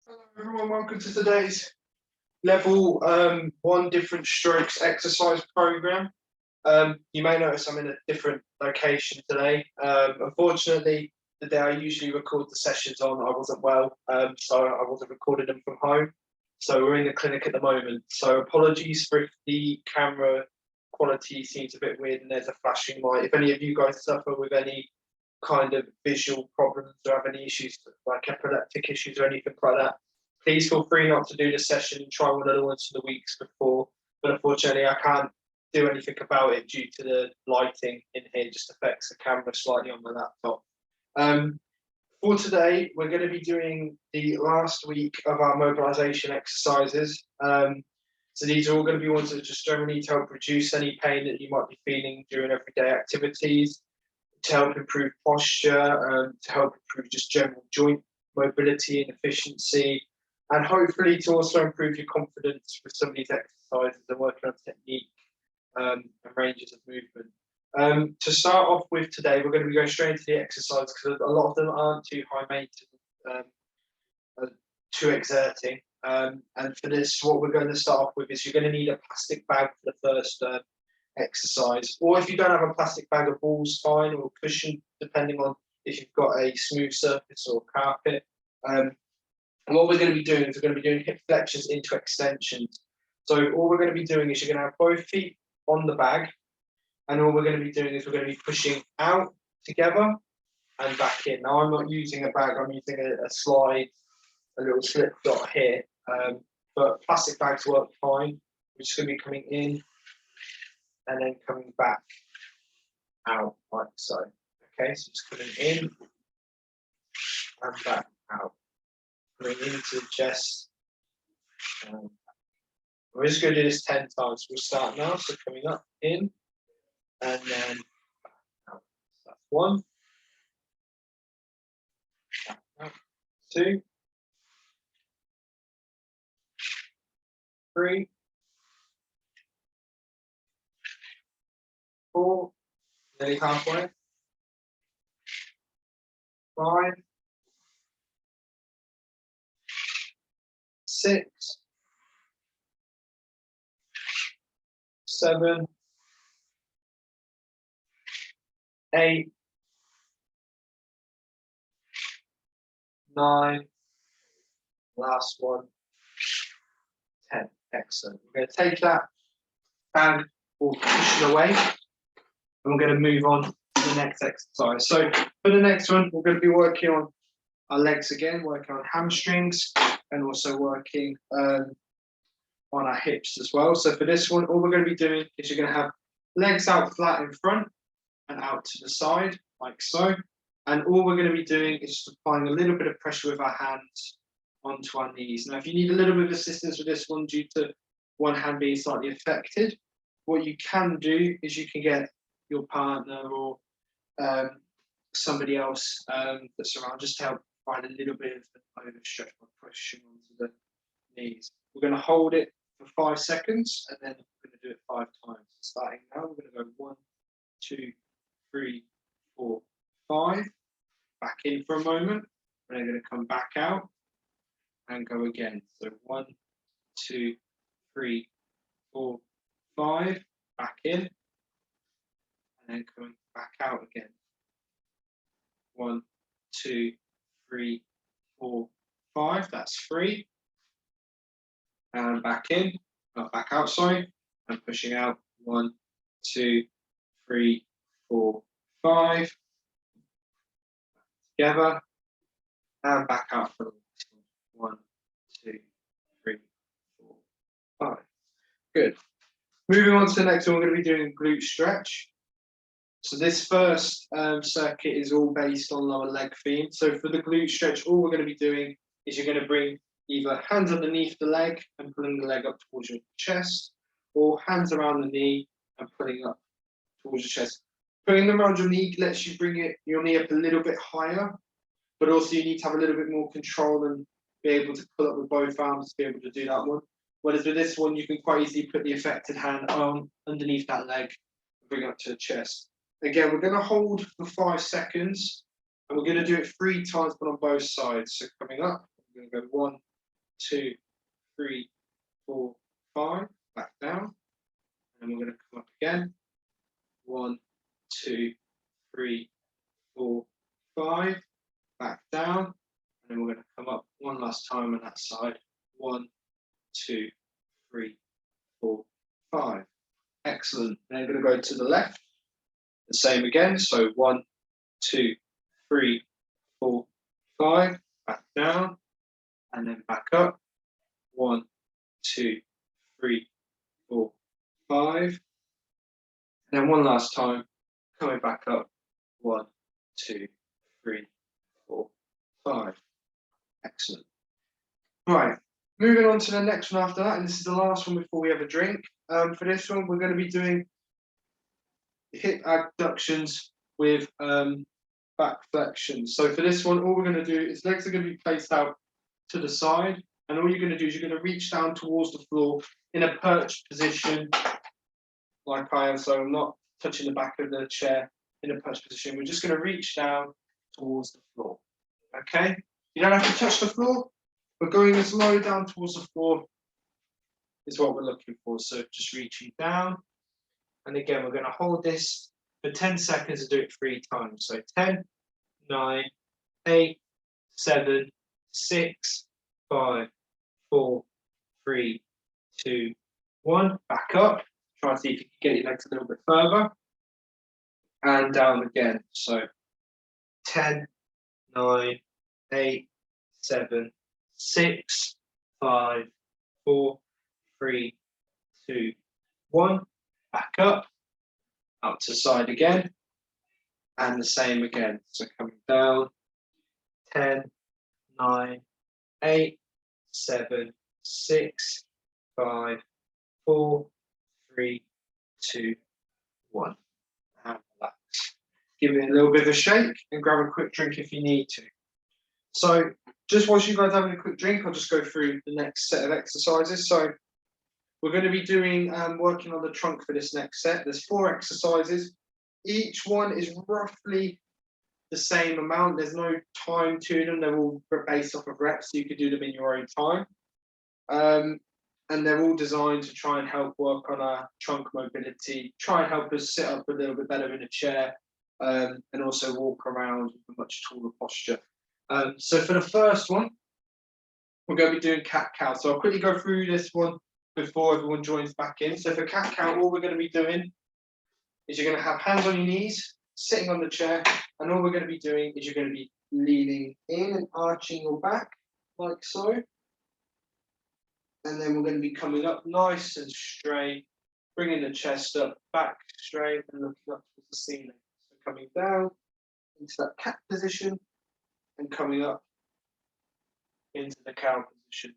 Hello everyone, welcome to today's level 1 different strokes exercise program. You may notice I'm in a different location today. Unfortunately, the day I usually record the sessions on, I wasn't well, so I wasn't recording them from home. So we're in the clinic at the moment. So apologies for if the camera quality seems a bit weird and there's a flashing light. If any of you guys suffer with any kind of visual problems or have any issues like epileptic issues or anything like that, please feel free not to do the session and try one of the ones from the weeks before. But unfortunately, I can't do anything about it due to the lighting in here. Just affects the camera slightly on my laptop. For today, we're going to be doing the last week of our mobilization exercises. So these are all going to be ones that just generally to help reduce any pain that you might be feeling during everyday activities, to help improve posture, to help improve just general joint mobility and efficiency, and hopefully to also improve your confidence with some of these exercises and working on technique and ranges of movement. To start off with today, we're going to be going straight into the exercise because a lot of them aren't too high maintenance, too exerting. And for this, what we're going to start off with is you're going to need a plastic bag for the first exercise, or if you don't have a plastic bag, a ball's fine, or a cushion, depending on if you've got a smooth surface or carpet. What we're going to be doing is we're going to be doing hip flexors into extensions. So all we're going to be doing is you're going to have both feet on the bag, and all we're going to be doing is we're going to be pushing out together and back in. Now I'm not using a bag, I'm using a slide, a little slip dot here, but plastic bags work fine. We're just going to be coming in and then coming back out like so. Okay, so just coming in and back out. Coming into the chest. We're just going to do this 10 times. We'll start now. So coming up, in, and then out. So that's 1, out, 2, 3, 4, nearly halfway, 5, 6, 7, 8, 9, last one, 10. Excellent. We're going to take that bag or cushion away, and we're going to move on to the next exercise. So for the next one, we're going to be working on our legs again, working on hamstrings, and also working on our hips as well. So for this one, all we're going to be doing is you're going to have legs out flat in front and out to the side, like so. And all we're going to be doing is just applying a little bit of pressure with our hands onto our knees. Now, if you need a little bit of assistance with this one due to one hand being slightly affected, what you can do is you can get your partner or somebody else that's around just to help provide a little bit of an overstretch by pushing onto the knees. We're going to hold it for 5 seconds and then we're going to do it 5 times. Starting now, we're going to go 1, 2, 3, 4, 5. Back in for a moment. And then going to come back out and go again. So 1, 2, 3, 4, 5. Back in. And then coming back out again. 1, 2, 3, 4, 5. That's 3. And back in. Back out, sorry. And pushing out. 1, 2, 3, 4, 5. Together. And back out for the next one. 1, 2, 3, 4, 5. Good. Moving on to the next one, we're going to be doing glute stretch. So this first circuit is all based on lower leg theme. So for the glute stretch, all we're going to be doing is you're going to bring either hands underneath the leg and pulling the leg up towards your chest, or hands around the knee and pulling up towards your chest. Putting them around your knee lets you bring your knee up a little bit higher, but also you need to have a little bit more control and be able to pull up with both arms to be able to do that one. Whereas with this one, you can quite easily put the affected hand on underneath that leg and bring it up to the chest. Again, we're going to hold for 5 seconds, and we're going to do it 3 times, but on both sides. So coming up, we're going to go 1, 2, 3, 4, 5. Back down. And we're going to come up again. 1, 2, 3, 4, 5. Back down. And then we're going to come up one last time on that side. 1, 2, 3, 4, 5. Excellent. Then we're going to go to the left. The same again. So 1, 2, 3, 4, 5. Back down. And then back up. 1, 2, 3, 4, 5. And then one last time. Coming back up. 1, 2, 3, 4, 5. Excellent. Right. Moving on to the next one after that, and this is the last one before we have a drink. For this one, we're going to be doing hip abductions with back flexions. So for this one, all we're going to do is legs are going to be placed out to the side, and all you're going to do is you're going to reach down towards the floor in a perched position, like I am. So I'm not touching the back of the chair in a perched position. We're just going to reach down towards the floor. Okay? You don't have to touch the floor. We're going as low down towards the floor is what we're looking for. So just reaching down. And again, we're going to hold this for 10 seconds and do it 3 times. So 10, 9, 8, 7, 6, 5, 4, 3, 2, 1. Back up. Try and see if you can get your legs a little bit further. And down again. So 10, 9, 8, 7, 6, 5, 4, 3, 2, 1. Back up to the side again, and the same again. So coming down, 10, 9, 8, 7, 6, 5, 4, 3, 2, 1. And relax. Give it a little bit of a shake and grab a quick drink if you need to. So just whilst you guys are having a quick drink, I'll just go through the next set of exercises. So we're going to be doing working on the trunk for this next set. There's 4 exercises. Each one is roughly the same amount. There's no time to them. They're all based off of reps, so you could do them in your own time. And they're all designed to try and help work on our trunk mobility, try and help us sit up a little bit better in a chair, and also walk around with a much taller posture. So for the first one, we're going to be doing cat-cow. So I'll quickly go through this one before everyone joins back in. So for cat-cow, all we're going to be doing is you're going to have hands on your knees, sitting on the chair, and all we're going to be doing is you're going to be leaning in and arching your back, like so. And then we're going to be coming up nice and straight, bringing the chest up, back straight, and looking up towards the ceiling. So coming down into that cat position, and coming up into the cow position,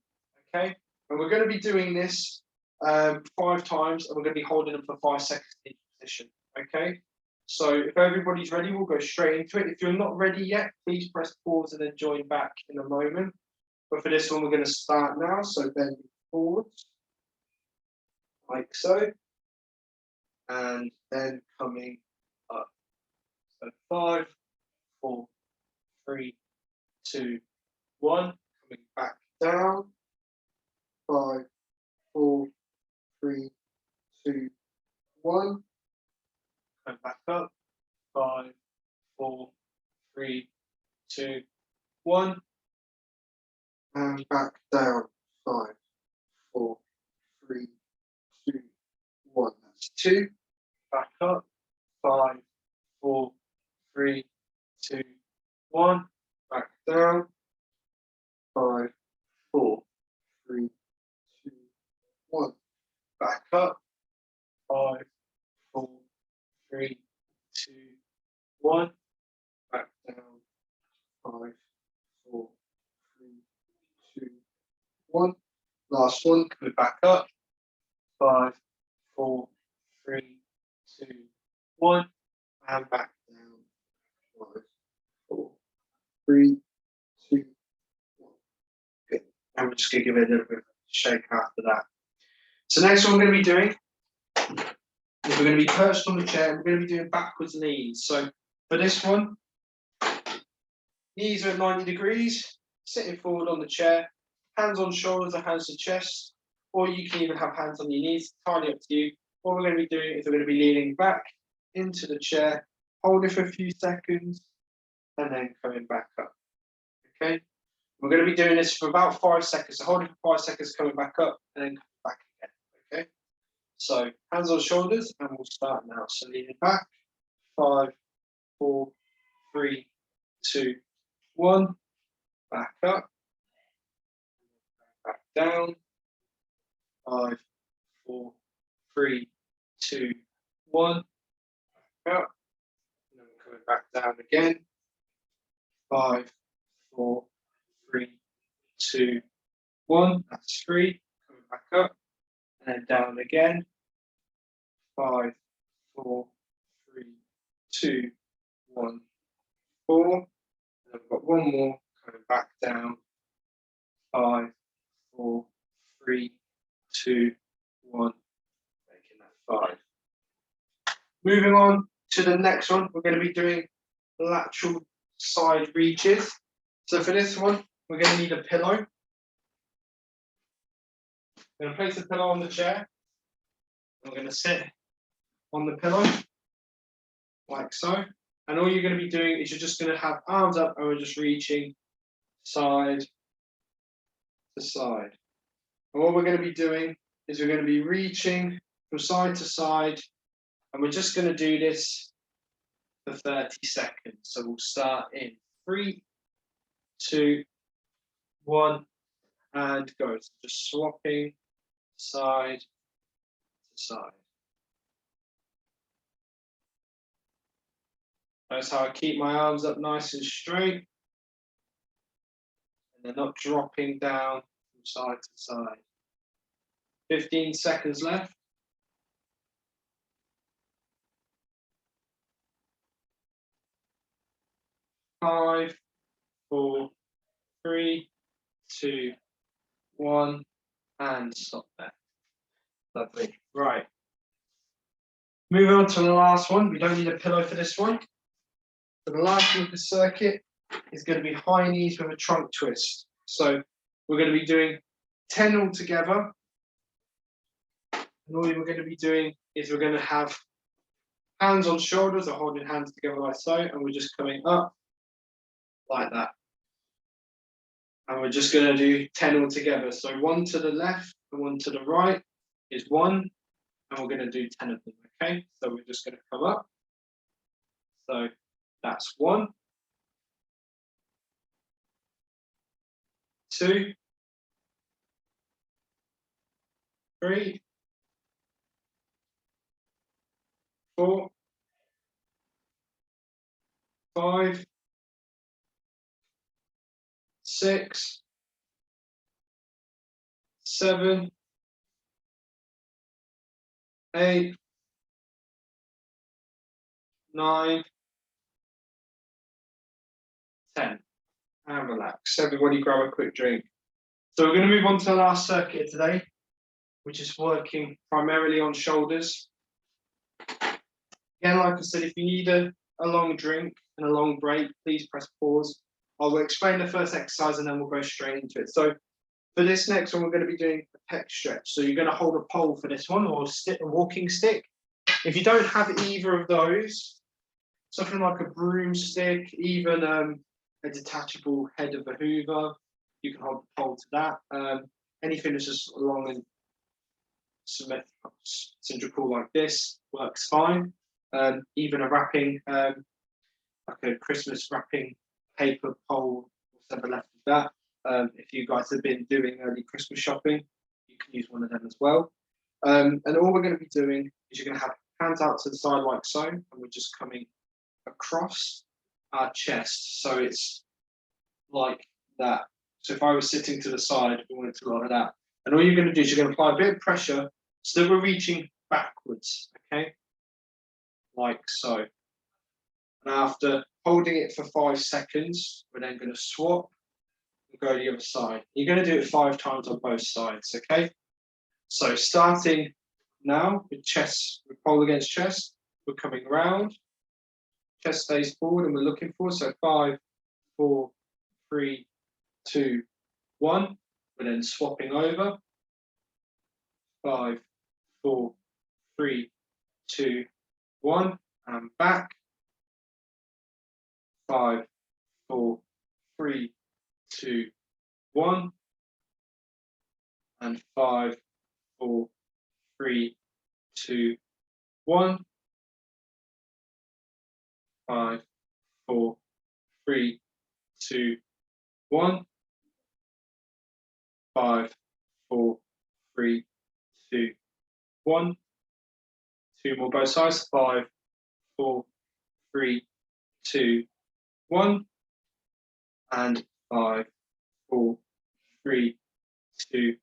okay? And we're going to be doing this 5 times, and we're going to be holding them for 5 seconds in each position, okay? So if everybody's ready, we'll go straight into it. If you're not ready yet, please press pause and then join back in a moment. But for this one, we're going to start now. So bending forwards, like so, and then coming up. So 5, 4, 3, 2, 1. Coming back down. 5, 4, 3, 2, 1. Come back up. 5, 4, 3, 2, 1. And back down. 5, 4, 3, 2, 1. That's 2. Back up. 5, 4, 3, 2, 1. Back down. 5, 4, 3, 2, 1. Back up. 5, 4, 3, 2, 1. Back down. 5, 4, 3, 2, 1. Last one. Coming back up. 5, 4, 3, 2, 1. And back down. 5, 4, 3, 2, 1. Good. And we're just going to give it a little bit of a shake after that. So next what we're going to be doing is we're going to be perched on the chair and we're going to be doing backwards knees. So for this one, knees are at 90 degrees, sitting forward on the chair, hands on shoulders or hands to chest, or you can even have hands on your knees, entirely up to you. What we're going to be doing is we're going to be leaning back into the chair, hold it for a few seconds, and then coming back up. Okay, we're going to be doing this for about 5 seconds. So hold it for 5 seconds, coming back up, and then coming back again. Okay, so hands on shoulders, and we'll start now. So leaning back, 5, 4, 3, 2, 1. Back up, back down. 5, 4, 3, 2, 1. Back up, and then we're coming back down again. 5, 4, 3, 2, 1. That's 3. Coming back up, and then down again. 5, 4, 3, 2, 1, 4. And then we've got one more coming back down. 5, 4, 3, 2, 1. Making that 5. Moving on to the next one, we're going to be doing lateral side reaches. So for this one, we're going to need a pillow. I'm going to place the pillow on the chair. I'm going to sit on the pillow, like so. And all you're going to be doing is you're just going to have arms up and we're just reaching side to side. And what we're going to be doing is we're going to be reaching from side to side, and we're just going to do this for 30 seconds. So we'll start in 3, 2, 1, and go. So just swapping side to side. That's how I keep my arms up nice and straight, and they're not dropping down from side to side. 15 seconds left. 5, 4, 3, 2, 1, and stop there. Lovely. Right. Moving on to the last one. We don't need a pillow for this one. So the last one of the circuit is going to be high knees with a trunk twist. So we're going to be doing 10 altogether. And all we're going to be doing is we're going to have hands on shoulders or holding hands together like so, and we're just coming up like that. And we're just going to do 10 altogether. So 1 to the left and 1 to the right is 1, and we're going to do 10 of them, okay? So we're just going to come up. So that's 1, 2, 3, 4, 5, 6, 7, 8, 9, 10. And relax. Everybody grab a quick drink. So we're going to move on to the last circuit today, which is working primarily on shoulders. Again, like I said, if you need a long drink and a long break, please press pause. I will explain the first exercise and then we'll go straight into it. So for this next one, we're going to be doing a pec stretch. So you're going to hold a pole for this one, or a walking stick. If you don't have either of those, something like a broomstick, even a detachable head of a hoover, you can hold the pole to that. Anything that's just long and cylindrical like this works fine. Even a wrapping, like a Christmas wrapping paper pole, whatever left of that. If you guys have been doing early Christmas shopping, you can use one of them as well. And all we're going to be doing is you're going to have hands out to the side like so, and we're just coming across our chest. So it's like that. So if I was sitting to the side, we want it to look like that. And all you're going to do is you're going to apply a bit of pressure, still we're reaching backwards, okay? Like so. And after holding it for 5 seconds, we're then going to swap and go to the other side. You're going to do it 5 times on both sides, okay? So starting now with chest, with pole against chest, we're coming around. Chest stays forward and we're looking forward. So 5, 4, 3, 2, 1. We're then swapping over. 5, 4, 3, 2, 1, and back. 5, 4, 3, 2, 1, and 5, 4, 3, 2, 1, 5, 4, 3, 2, 1, 5, 4, 3, 2, 1. Two more both sides. 5, 4, 3, 2, 1, and 5, 4, 3, 2,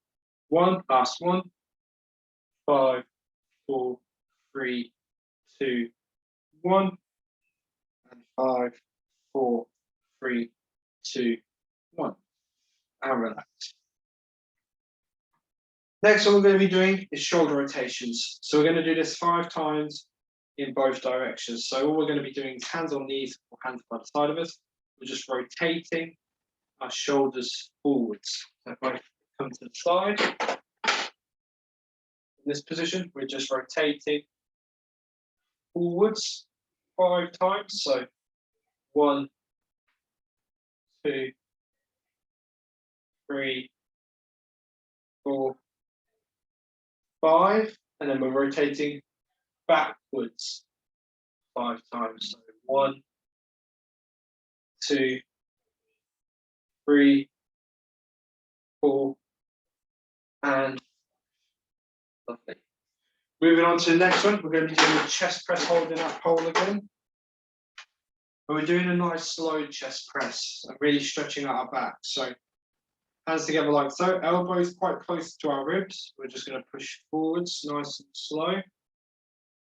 1. Last one. 5, 4, 3, 2, 1, and 5, 4, 3, 2, 1. And relax. Next one we're going to be doing is shoulder rotations. So we're going to do this 5 times in both directions. So all we're going to be doing is hands on knees or hands by the side of us. We're just rotating our shoulders forwards. So if I come to the side, in this position, we're just rotating forwards 5 times. So 1, 2, 3, 4, 5, and then we're rotating backwards 5 times. So 1, 2, 3, 4, and lovely. Moving on to the next one, we're going to be doing a chest press holding that pole again. But we're doing a nice slow chest press and really stretching out our back. So hands together like so, elbows quite close to our ribs. We're just going to push forwards nice and slow.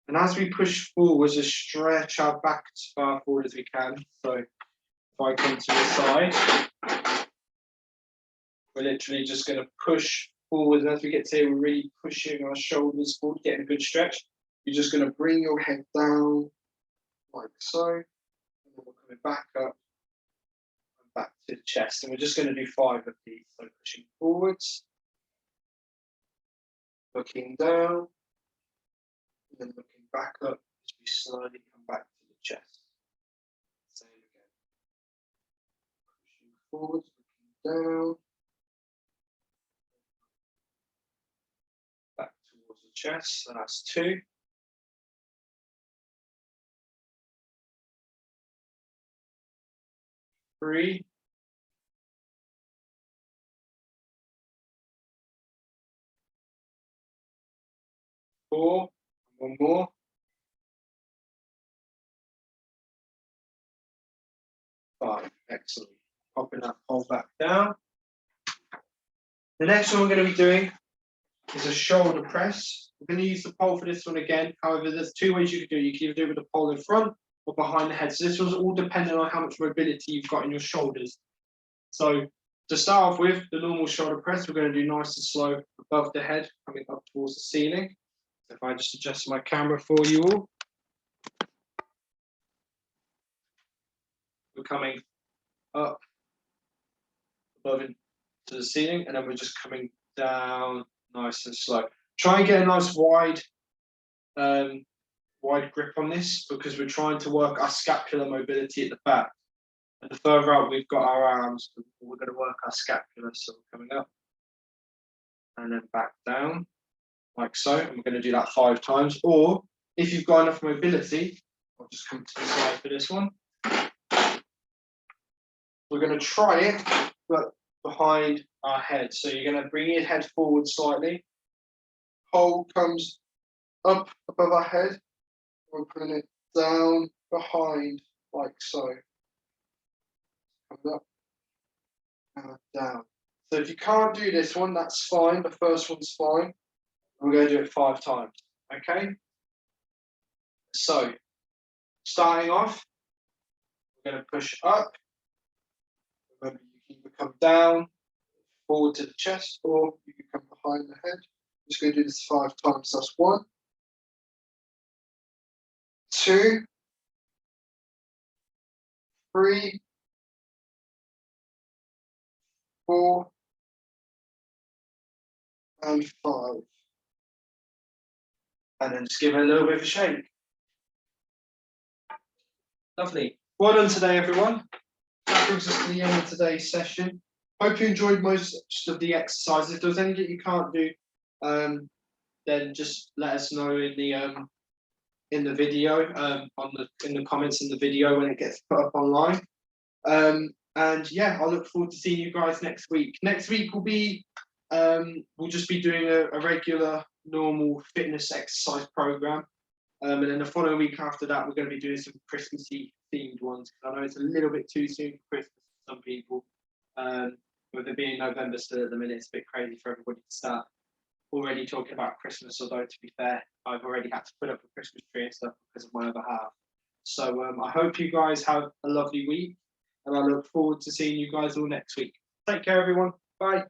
And as we push forwards, just stretch our back as far forward as we can. So if I come to the side, we're literally just going to push forward. And as we get to here, we're really pushing our shoulders forward, getting a good stretch. You're just going to bring your head down like so. And then we're coming back up and back to the chest. And we're just going to do 5 of these. So pushing forwards, looking down, and then looking back up as we slowly come back to the chest. Same again. Pushing forwards, looking down, back towards the chest. So that's 2. 3. 4. One more. 5. Excellent. Popping that pole back down. The next one we're going to be doing is a shoulder press. We're going to use the pole for this one again. However, there's 2 ways you can do it. You can either do it with the pole in front or behind the head. So this one's all dependent on how much mobility you've got in your shoulders. So to start off with, the normal shoulder press, we're going to do nice and slow above the head, coming up towards the ceiling. So if I just adjust my camera for you all. We're coming up above into the ceiling, and then we're just coming down nice and slow. Try and get a nice wide grip on this, because we're trying to work our scapular mobility at the back. And the further out we've got our arms, we're going to work our scapula. So we're coming up and then back down like so. And we're going to do that 5 times. Or if you've got enough mobility, I'll just come to the side for this one. We're going to try it, but behind our head. So you're going to bring your head forward slightly. Pole comes up above our head. We're putting it down behind like so. Coming up and down. So if you can't do this one, that's fine. The first one's fine. We're going to do it 5 times. Okay? So starting off, we're going to push up. Remember, you can either come down, forward to the chest, or you can come behind the head. I'm just going to do this 5 times. That's 1, 2, 3, 4, and 5. And then just give it a little bit of a shake. Lovely. Well done today, everyone. That brings us to the end of today's session. Hope you enjoyed most of the exercises. If there's anything you can't do, then just let us know in the video, in the comments in the video when it gets put up online. And yeah, I look forward to seeing you guys next week. Next week will be we'll just be doing a regular, normal fitness exercise program. And then the following week after that, we're going to be doing some Christmassy themed ones. I know it's a little bit too soon for Christmas for some people. With it being November still at the minute, it's a bit crazy for everybody to start already talking about Christmas. Although to be fair, I've already had to put up a Christmas tree and stuff because of my other half. So I hope you guys have a lovely week, and I look forward to seeing you guys all next week. Take care, everyone. Bye.